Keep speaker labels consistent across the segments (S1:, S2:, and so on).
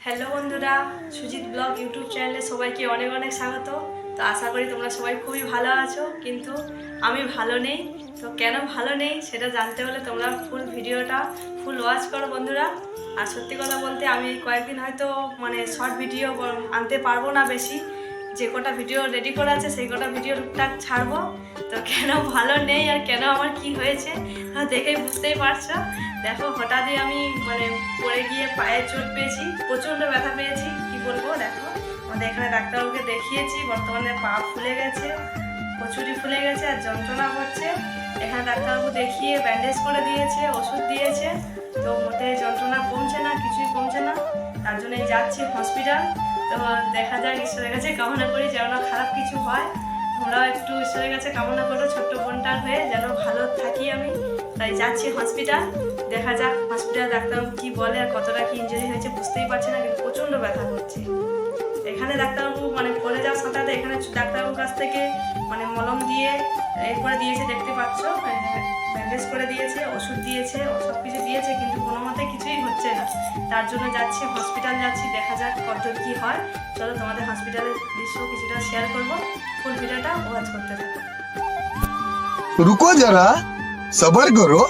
S1: Hello বন্ধুরা, Sujit blog YouTube চ্যানেলে সবাইকে অনেক অনেক স্বাগত। তো আশা করি তোমরা সবাই খুবই ভালো আছো, কিন্তু আমি ভালো নেই। তো কেন ভালো নেই সেটা জানতে হলে তোমরা ভিডিওটা ফুল ওয়াচ করো বন্ধুরা। আর সত্যি কথা বলতে আমি কয়েকদিন হয়তো শর্ট ভিডিও আনতে পারবো না বেশি, যে কটা ভিডিও রেডি করা আছে সেই কটা ভিডিও টুকটাক ছাড়বো। তো কেন ভালো নেই আর কেন আমার কি হয়েছে দেখেই বুঝতেই পারছো। দেখো, হঠাৎই আমি পড়ে গিয়ে পায়ে চোট পেয়েছি, প্রচণ্ড ব্যথা পেয়েছি, কি বলবো। দেখো, আমাদের এখানে ডাক্তারবাবুকে দেখিয়েছি, বর্তমানে পা ফুলে গেছে, প্রচুরই ফুলে গেছে আর যন্ত্রণা হচ্ছে। এখানে ডাক্তারবাবু দেখিয়ে ব্যান্ডেজ করে দিয়েছে, ওষুধ দিয়েছে, তো মোটে যন্ত্রণা কমছে না, কিছুই কমছে না। তার জন্যই যাচ্ছি হসপিটাল। তো দেখা যায়, ঈশ্বরের কাছে কামনা করি যেন খারাপ কিছু হয়। তোমরাও একটু ঈশ্বরের কাছে কামনা করো ছোট্ট বোনটার হয়ে, যেন ভালো থাকি আমি। তাই যাচ্ছি হসপিটাল, দেখা যাক হসপিটাল ডাক্তারবাবু কী বলে আর কতটা কি ইনজুরি হয়েছে বুঝতেই পারছি না, কিন্তু প্রচণ্ড ব্যথা করছে। এখানে ডাক্তারবাবু পড়ে যাওয়ার সাথে সাথে এখানে ডাক্তারবাবুর কাছ থেকে মলম দিয়ে এরপরে দিয়েছে, দেখতে পাচ্ছ, ব্যান্ডেজ করে দিয়েছে, ওষুধ দিয়েছে, সব কিছু দিয়েছে, কিন্তু কোনো মতে কিছুই হচ্ছে না। তার জন্য যাচ্ছি হসপিটাল, যাচ্ছি, দেখা যাক কত কী হয়। চলো তোমাদের হসপিটালের দৃশ্য কিছুটা শেয়ার করবো, ফুল ভিডিওটা ওয়াচ করতে থাকো।
S2: रुको जरा सबर करो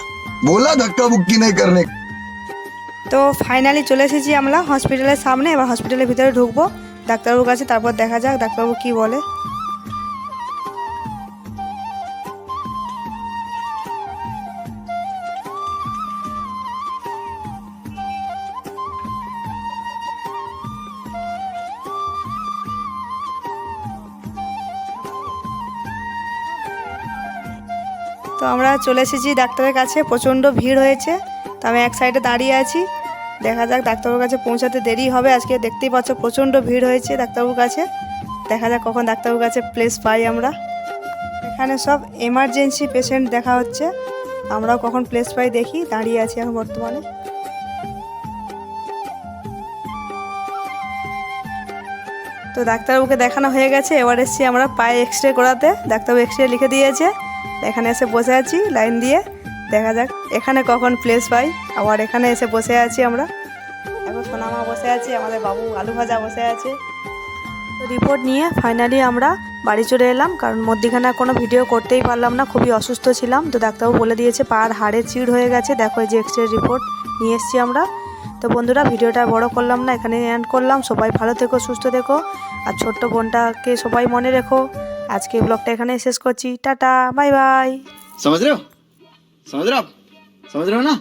S2: बोला धक्का मुक्की नहीं करने।
S3: তো ফাইনালি চলে এসেছি আমরা হসপিটালের সামনে। এবার হসপিটালের ভিতরে ঢুকবো ডাক্তারবাবুর কাছে, তারপর দেখা যাক ডাক্তারবাবু কি বলে। তো আমরা চলে এসেছি ডাক্তারের কাছে, প্রচণ্ড ভিড় হয়েছে। তো আমি এক সাইডে দাঁড়িয়ে আছি, দেখা যাক ডাক্তারবাবুর কাছে পৌঁছাতে দেরি হবে আজকে। দেখতেই পাচ্ছ প্রচণ্ড ভিড় হয়েছে ডাক্তারবাবুর কাছে, দেখা যাক কখন ডাক্তারবাবুর কাছে প্লেস পাই আমরা। এখানে সব এমার্জেন্সি পেশেন্ট দেখা হচ্ছে, আমরাও কখন প্লেস পাই দেখি, দাঁড়িয়ে আছি এখন বর্তমানে। তো ডাক্তারবাবুকে দেখানো হয়ে গেছে, এবার এসেছি আমরা পায়ে এক্স রে করাতে। ডাক্তারবাবু এক্স রে লিখে দিয়েছে, এখানে এসে বসে আছি লাইন দিয়ে, দেখা যাক এখানে কখন প্লেস পাই। আবার এখানে এসে বসে আছি আমরা, এখন সোনামা বসে আছে, আমাদের বাবু আলু ভাজা বসে আছে। তো রিপোর্ট নিয়ে ফাইনালি আমরা বাড়ি চলে এলাম, কারণ মধ্যিখানে কোনো ভিডিও করতেই পারলাম না, খুবই অসুস্থ ছিলাম। তো ডাক্তারবাবু বলে দিয়েছে পার হাড়ে চিড় হয়ে গেছে। দেখো এই যে এক্স রে রিপোর্ট নিয়ে এসেছি আমরা। তো বন্ধুরা, ভিডিওটা বড় করলাম না, এখানে এন্ড করলাম। সবাই ভালো থেকো, সুস্থ থেকো, আর ছোট্ট বোনটাকে সবাই মনে রেখো। আজকে ব্লগটা এখানে শেষ করছি, টাটা, বাই বাই।
S4: समझ रहे हो ना।